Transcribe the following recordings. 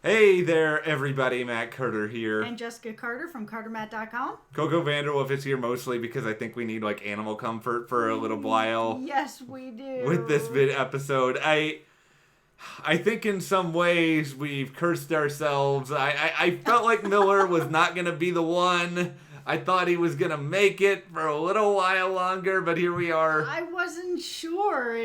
Hey there, everybody. Matt Carter here. And Jessica Carter from CarterMatt.com. Coco Vanderwolf is here mostly because I think we need animal comfort for a little while. Yes, we do. With this episode, I think in some ways we've cursed ourselves. I felt like Miller was not going to be the one. I thought he was going to make it for a little while longer, but here we are. I wasn't sure.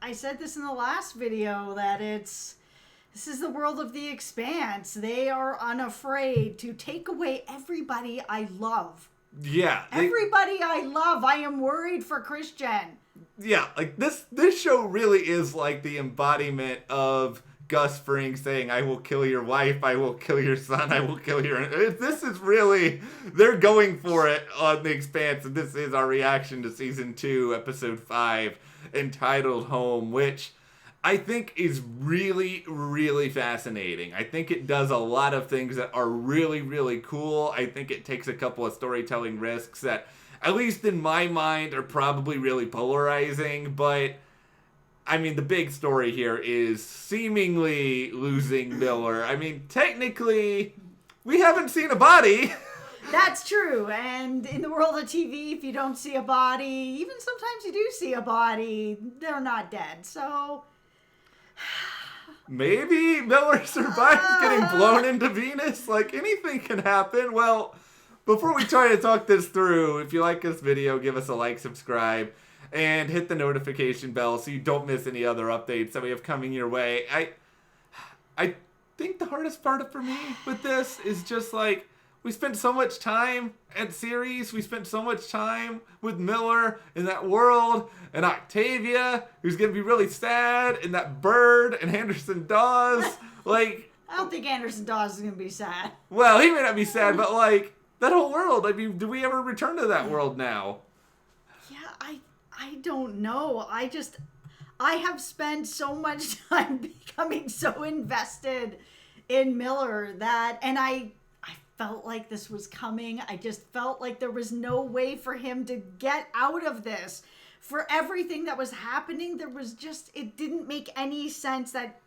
I said this in the last video that this is the world of the Expanse. They are unafraid to take away everybody I love. Yeah. Everybody I love. I am worried for Christian. Yeah, this show really is like the embodiment of Gus Fring saying, I will kill your wife, I will kill your son, I will kill your... This is really... They're going for it on The Expanse, and this is our reaction to Season 2, Episode 5, entitled Home, which I think is really, really fascinating. I think it does a lot of things that are really, really cool. I think it takes a couple of storytelling risks that, at least in my mind, are probably really polarizing, but I mean, the big story here is seemingly losing Miller. I mean, technically, we haven't seen a body. That's true. And in the world of TV, if you don't see a body, even sometimes you do see a body, they're not dead. So maybe Miller survives getting blown into Venus. Anything can happen. Well, before we try to talk this through, if you like this video, give us a like, subscribe, and hit the notification bell so you don't miss any other updates that we have coming your way. I think the hardest part for me with this is just we spent so much time at series. We spent so much time with Miller in that world, and Octavia, who's going to be really sad, and that bird, and Anderson Dawes. I don't think Anderson Dawes is going to be sad. Well, he may not be sad, but that whole world. I mean, do we ever return to that world now? Yeah, I don't know. I have spent so much time becoming so invested in Miller and I felt like this was coming. I just felt like there was no way for him to get out of this. For everything that was happening, it didn't make any sense that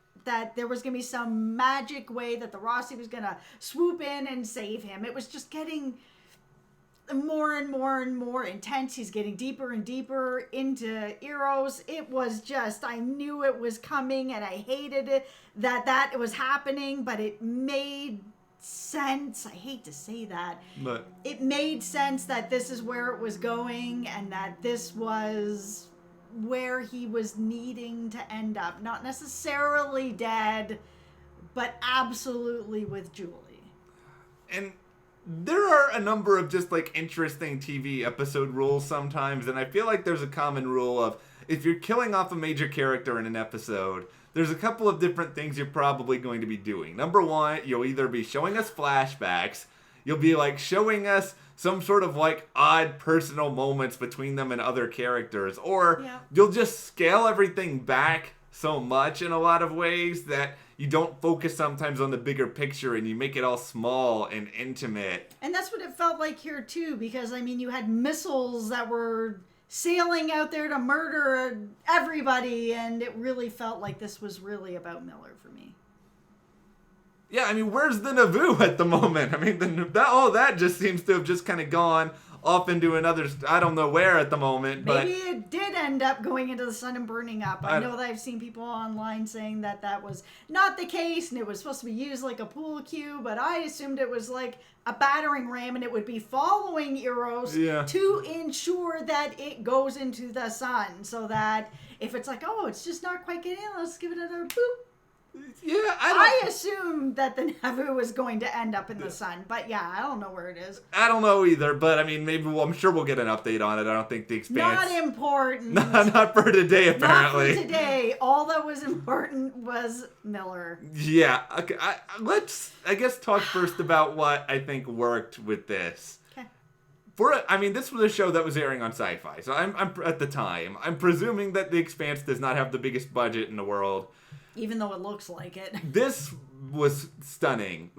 there was going to be some magic way that the Rossi was going to swoop in and save him. It was just getting more and more and more intense. He's getting deeper and deeper into Eros. It was just, I knew it was coming, and I hated it that it was happening, but it made sense. I hate to say that, but it made sense that this is where it was going, and that this was where he was needing to end up. Not necessarily dead, but absolutely with Julie. And there are a number of just interesting TV episode rules sometimes, and I feel like there's a common rule of if you're killing off a major character in an episode, there's a couple of different things you're probably going to be doing. Number one, you'll either be showing us flashbacks, you'll be showing us some sort of odd personal moments between them and other characters, or you'll just scale everything back so much in a lot of ways that you don't focus sometimes on the bigger picture and you make it all small and intimate. And that's what it felt like here too, because I mean, you had missiles that were sailing out there to murder everybody, and it really felt like this was really about Miller for me. Yeah, I mean, where's the Naboo at the moment? I mean, that just seems to have just kind of gone off into another, I don't know where at the moment. Maybe it did end up going into the sun and burning up. I know that I've seen people online saying that was not the case, and it was supposed to be used like a pool cue, but I assumed it was like a battering ram, and it would be following Eros to ensure that it goes into the sun, so that if it's it's just not quite getting in, let's give it another boop. Yeah, I assumed that the Naboo was going to end up in the sun, but I don't know where it is. I don't know either, but I mean, I'm sure we'll get an update on it. I don't think the Expanse... Not important. Not for today, apparently. Not for today. All that was important was Miller. Yeah. Okay. Let's, talk first about what I think worked with this. Okay. This was a show that was airing on Sci-Fi, so I'm at the time. I'm presuming that the Expanse does not have the biggest budget in the world. Even though it looks like it. This was stunning.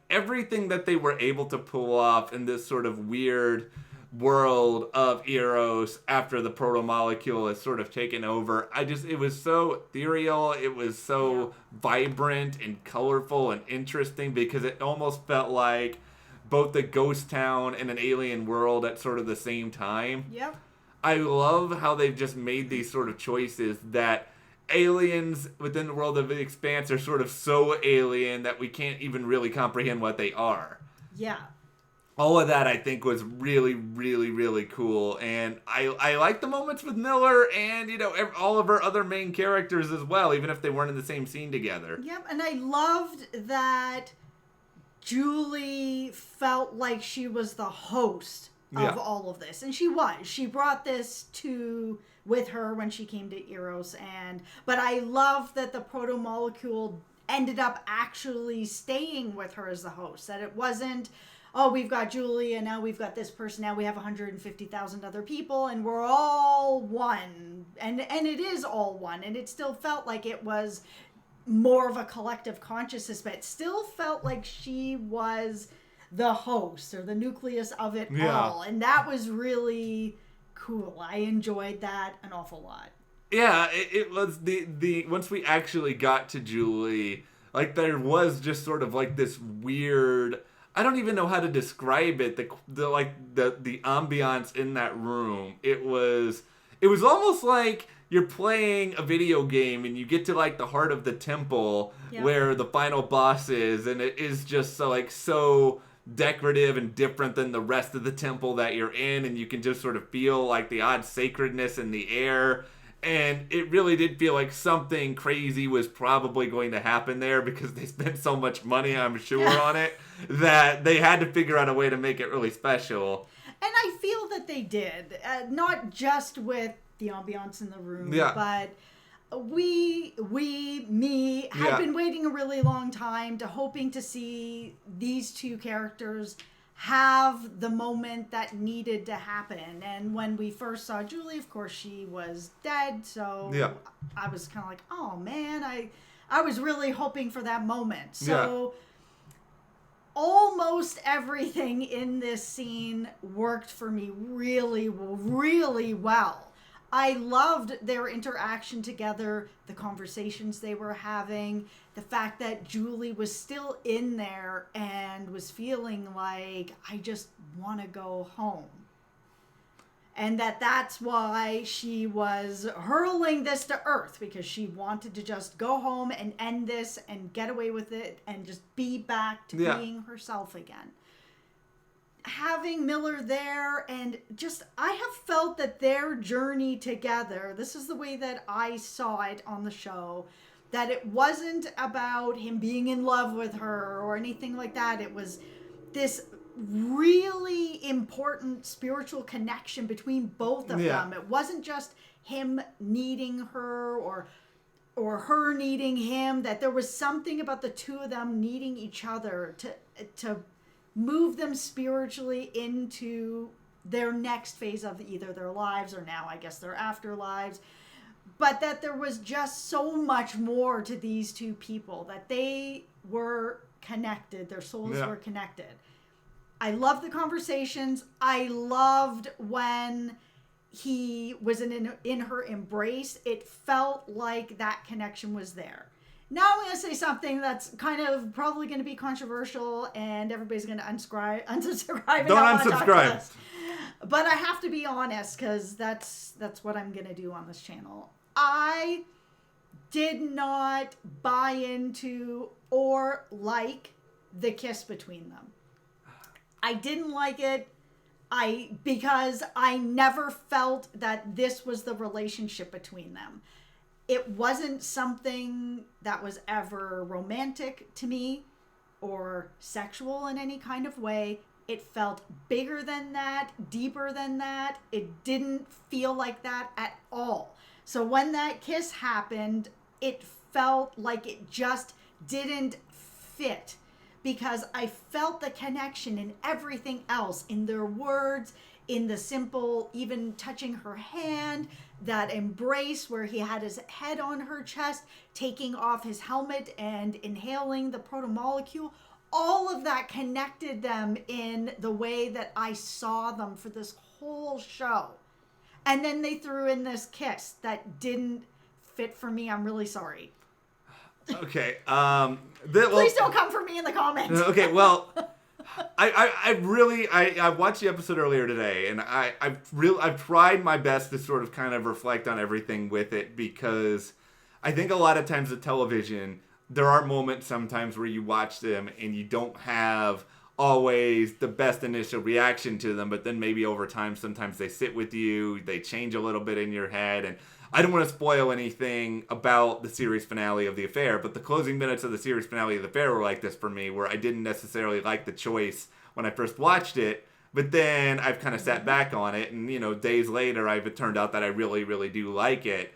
Everything that they were able to pull off in this sort of weird, world of Eros after the proto-molecule has sort of taken over. It was so ethereal, it was so vibrant and colorful and interesting because it almost felt like both the ghost town and an alien world at sort of the same time. Yep. I love how they've just made these sort of choices that aliens within the world of the Expanse are sort of so alien that we can't even really comprehend what they are. Yeah. All of that, I think, was really, really, really cool. And I like the moments with Miller and, all of her other main characters as well, even if they weren't in the same scene together. Yep, and I loved that Julie felt like she was the host of all of this. And she was. She brought this with her when she came to Eros. But I love that the proto-molecule ended up actually staying with her as the host. That it wasn't, oh, we've got Julie and now we've got this person. Now we have 150,000 other people and we're all one. And it is all one. And it still felt like it was more of a collective consciousness, but it still felt like she was the host or the nucleus of it all. And that was really cool. I enjoyed that an awful lot. Yeah, it was the once we actually got to Julie, like there was just sort of like this weird, I don't even know how to describe it, the ambiance in that room. It was almost like you're playing a video game and you get to like the heart of the temple where the final boss is, and it is just so decorative and different than the rest of the temple that you're in, and you can just sort of feel like the odd sacredness in the air. And it really did feel like something crazy was probably going to happen there because they spent so much money, I'm sure, on it, that they had to figure out a way to make it really special. And I feel that they did, not just with the ambiance in the room, but me, had been waiting a really long time hoping to see these two characters have the moment that needed to happen. And when we first saw Julie, of course, she was dead. So I was kind of like, oh man, I was really hoping for that moment. So almost everything in this scene worked for me really, really well. I loved their interaction together, the conversations they were having, the fact that Julie was still in there and was feeling like, I just want to go home. And that's why she was hurling this to Earth, because she wanted to just go home and end this and get away with it and just be back to being herself again. Having Miller there, and just, I have felt that their journey together, this is the way that I saw it on the show, that it wasn't about him being in love with her or anything like that. It was this really important spiritual connection between both of them. It wasn't just him needing her or her needing him, that there was something about the two of them needing each other to move them spiritually into their next phase of either their lives or now, I guess, their afterlives. But that there was just so much more to these two people, that they were connected, their souls were connected. I loved the conversations. I loved when he was in her embrace. It felt like that connection was there. Now I'm going to say something that's kind of probably going to be controversial, and everybody's going to unsubscribe. Don't unsubscribe. But I have to be honest, because that's what I'm going to do on this channel. I did not buy into or like the kiss between them. I didn't like it because I never felt that this was the relationship between them. It wasn't something that was ever romantic to me or sexual in any kind of way. It felt bigger than that, deeper than that. It didn't feel like that at all. So when that kiss happened, it felt like it just didn't fit, because I felt the connection in everything else, in their words, in the simple, even touching her hand, that embrace where he had his head on her chest, taking off his helmet and inhaling the proto-molecule. all of that connected them in the way that I saw them for this whole show. And then they threw in this kiss that didn't fit for me. I'm really sorry. Okay. Please don't come for me in the comments. Okay, well, I watched the episode earlier today, and I've tried my best to sort of kind of reflect on everything with it, because I think a lot of times with television, there are moments sometimes where you watch them and you don't have always the best initial reaction to them, but then maybe over time sometimes they sit with you, they change a little bit in your head. And I don't want to spoil anything about the series finale of The Affair, but the closing minutes of the series finale of The Affair were like this for me, where I didn't necessarily like the choice when I first watched it, but then I've kind of sat back on it, and days later it turned out that I really, really do like it.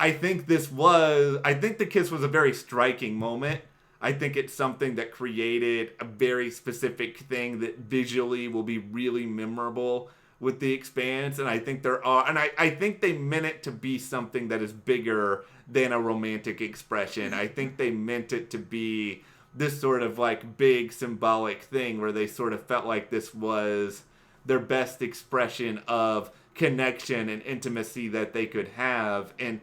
I think the kiss was a very striking moment. I think it's something that created a very specific thing that visually will be really memorable with The Expanse. And I think I think they meant it to be something that is bigger than a romantic expression. I think they meant it to be this sort of like big symbolic thing where they sort of felt like this was their best expression of connection and intimacy that they could have. And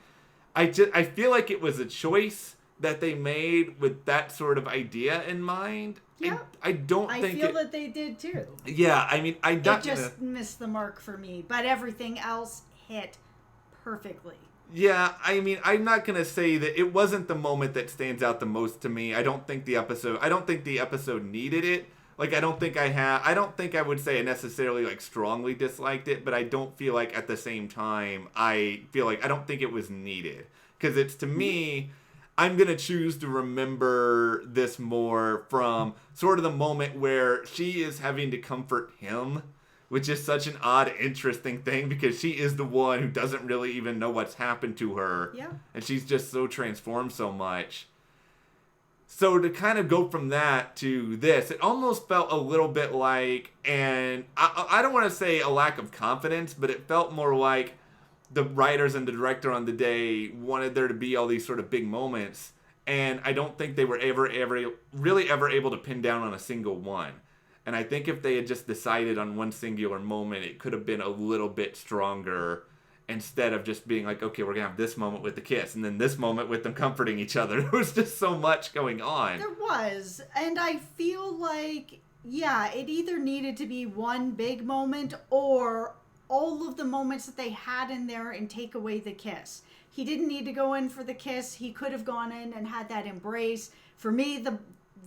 I feel like it was a choice that they made with that sort of idea in mind. Yeah. I feel that they did too. Yeah, I mean, it just missed the mark for me, but everything else hit perfectly. Yeah, I mean, I'm not going to say that it wasn't the moment that stands out the most to me. I don't think the episode needed it. Like, I don't think I would say I necessarily, like, strongly disliked it, but I don't feel like at the same time, I don't think it was needed. Because it's, to me, I'm going to choose to remember this more from sort of the moment where she is having to comfort him, which is such an odd, interesting thing, because she is the one who doesn't really even know what's happened to her. Yeah. And she's just so transformed so much. So to kind of go from that to this, it almost felt a little bit like, and I don't want to say a lack of confidence, but it felt more like the writers and the director on the day wanted there to be all these sort of big moments, and I don't think they were ever able to pin down on a single one. And I think if they had just decided on one singular moment, it could have been a little bit stronger, instead of just being like, okay, we're going to have this moment with the kiss, and then this moment with them comforting each other. There was just so much going on. There was. And I feel like, yeah, it either needed to be one big moment or all of the moments that they had in there and take away the kiss. He didn't need to go in for the kiss. He could have gone in and had that embrace. For me,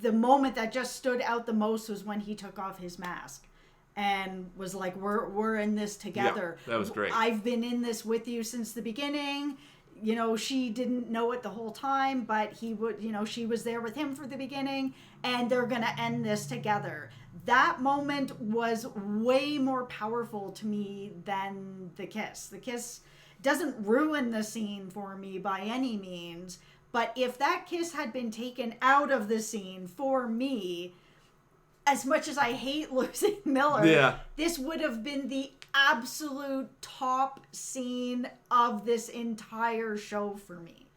the moment that just stood out the most was when he took off his mask and was like, we're in this together. Yeah, that was great. I've been in this with you since the beginning. She didn't know it the whole time, but she was there with him for the beginning, and they're going to end this together. That moment was way more powerful to me than the kiss. The kiss doesn't ruin the scene for me by any means, but if that kiss had been taken out of the scene for me, as much as I hate losing Miller, this would have been the absolute top scene of this entire show for me.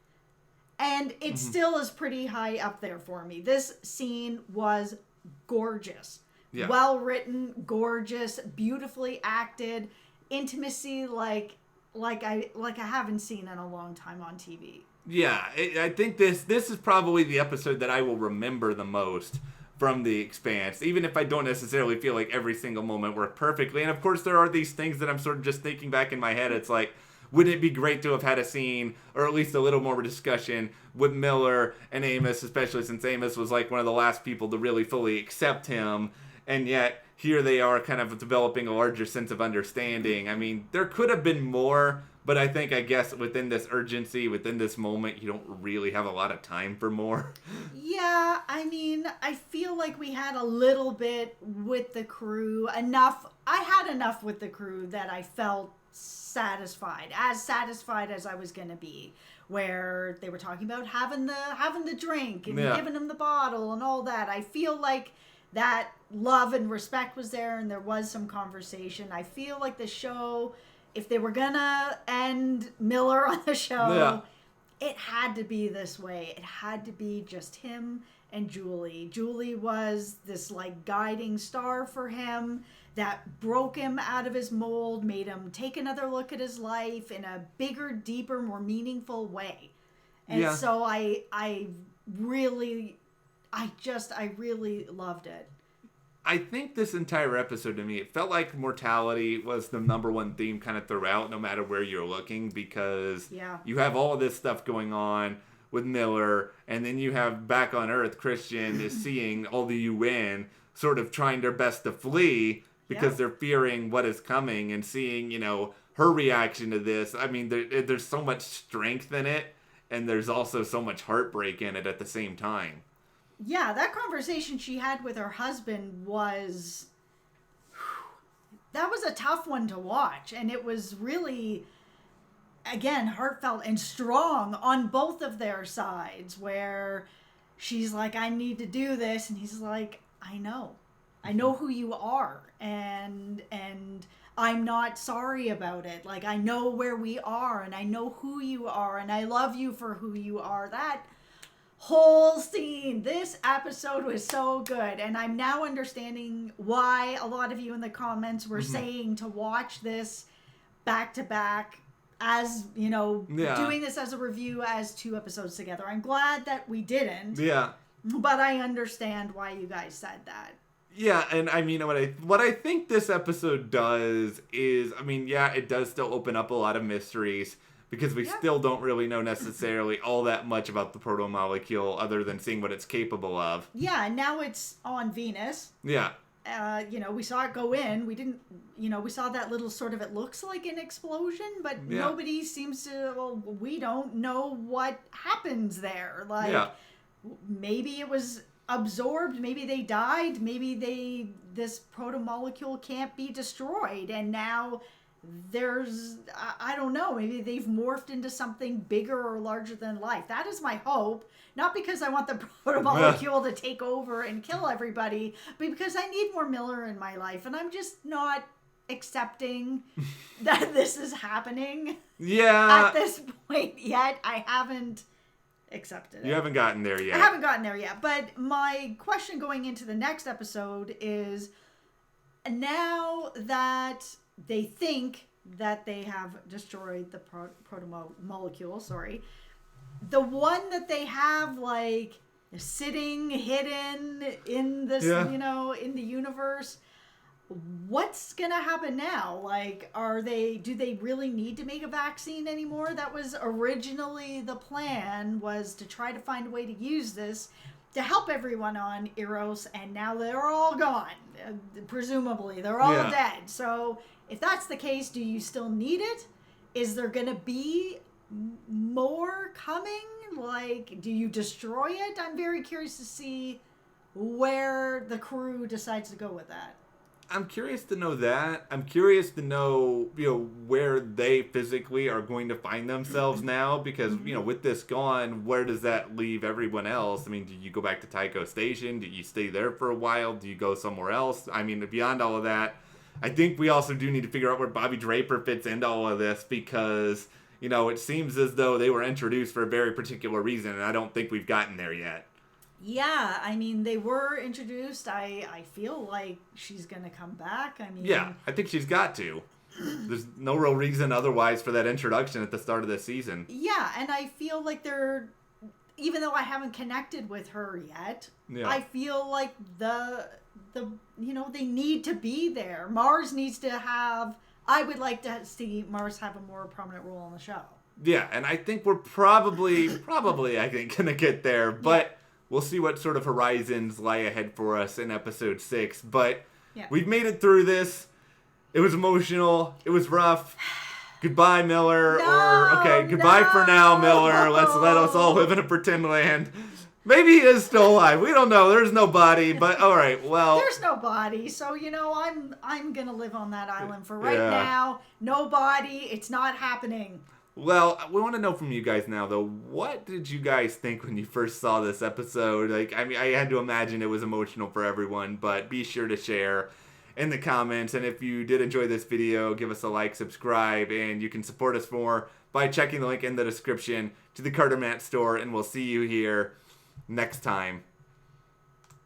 And it still is pretty high up there for me. This scene was gorgeous. Yeah. Well written, gorgeous, beautifully acted, intimacy like I haven't seen in a long time on TV. Yeah, I think this is probably the episode that I will remember the most from The Expanse, even if I don't necessarily feel like every single moment worked perfectly. And of course there are these things that I'm sort of just thinking back in my head. It's like, wouldn't it be great to have had a scene, or at least a little more discussion, with Miller and Amos, especially since Amos was like one of the last people to really fully accept him, and yet here they are kind of developing a larger sense of understanding. I mean, there could have been more, but I guess within this urgency, within this moment, you don't really have a lot of time for more. Yeah, I mean, I feel like we had a little bit with the crew, enough. I had enough with the crew that I felt satisfied as I was going to be, where they were talking about having the drink and giving him the bottle and all that. I feel like that love and respect was there, and there was some conversation. I feel like the show, if they were gonna end Miller on the show, it had to be this way. It had to be just him and Julie. Julie was this like guiding star for him that broke him out of his mold, made him take another look at his life in a bigger, deeper, more meaningful way. And so I really loved it. I think this entire episode to me, it felt like mortality was the number one theme kind of throughout, no matter where you're looking, because you have all of this stuff going on with Miller, and then you have back on Earth, Christian is seeing all the UN sort of trying their best to flee because they're fearing what is coming, and seeing, you know, her reaction to this. I mean, there's so much strength in it, and there's also so much heartbreak in it at the same time. Yeah, that conversation she had with her husband was a tough one to watch. And it was really, again, heartfelt and strong on both of their sides, where she's like, I need to do this. And he's like, I know who you are. And I'm not sorry about it. Like, I know where we are, and I know who you are, and I love you for who you are. That whole scene, this episode was so good, and I'm now understanding why a lot of you in the comments were saying to watch this back to back, as you know, doing this as a review as 2 episodes together. I'm glad that we didn't, but I understand why you guys said that. Yeah, and I mean, what I think this episode does is, I mean, it does still open up a lot of mysteries, because we still don't really know necessarily all that much about the proto-molecule other than seeing what it's capable of. Yeah, and now it's on Venus. Yeah. You know, we saw it go in. We didn't, you know, we saw that little sort of, it looks like an explosion, but nobody seems to, well, we don't know what happens there. Like, maybe it was absorbed, maybe they died, maybe this proto-molecule can't be destroyed, and now there's, I don't know, maybe they've morphed into something bigger or larger than life. That is my hope. Not because I want the proto-molecule to take over and kill everybody, but because I need more Miller in my life, and I'm just not accepting that this is happening. Yeah. At this point yet, I haven't accepted it. You haven't gotten there yet. I haven't gotten there yet. But my question going into the next episode is, now that they think that they have destroyed the proto-molecule, the one that they have, like, sitting hidden in this, you know, in the universe, what's gonna happen now? Like, do they really need to make a vaccine anymore? That was originally the plan, was to try to find a way to use this to help everyone on Eros, and now they're all gone. Presumably, they're all dead. So, if that's the case, do you still need it? Is there gonna be more coming? Like, do you destroy it? I'm very curious to see where the crew decides to go with that. I'm curious to know that. I'm curious to know, you know, where they physically are going to find themselves now, because, you know, with this gone, where does that leave everyone else? I mean, do you go back to Tycho Station? Do you stay there for a while? Do you go somewhere else? I mean, beyond all of that, I think we also do need to figure out where Bobby Draper fits into all of this, because, you know, it seems as though they were introduced for a very particular reason, and I don't think we've gotten there yet. Yeah, I mean, they were introduced. I feel like she's going to come back. I mean... Yeah, I think she's got to. There's no real reason otherwise for that introduction at the start of the season. Yeah, and I feel like they're... Even though I haven't connected with her yet, I feel like the you know, they need to be there. Mars needs to have... I would like to see Mars have a more prominent role on the show. Yeah, and I think we're probably, I think, going to get there, but... We'll see what sort of horizons lie ahead for us in episode 6. But we've made it through this. It was emotional. It was rough. Goodbye, Miller. Goodbye for now, Miller. Let's let us all live in a pretend land. Maybe he is still alive. We don't know. There's no body. But all right, well. There's no body. So, you know, I'm going to live on that island for right now. No body. It's not happening. Well, we want to know from you guys now, though, what did you guys think when you first saw this episode? Like, I mean, I had to imagine it was emotional for everyone, but be sure to share in the comments. And if you did enjoy this video, give us a like, subscribe, and you can support us more by checking the link in the description to the Carter Matt store, and we'll see you here next time.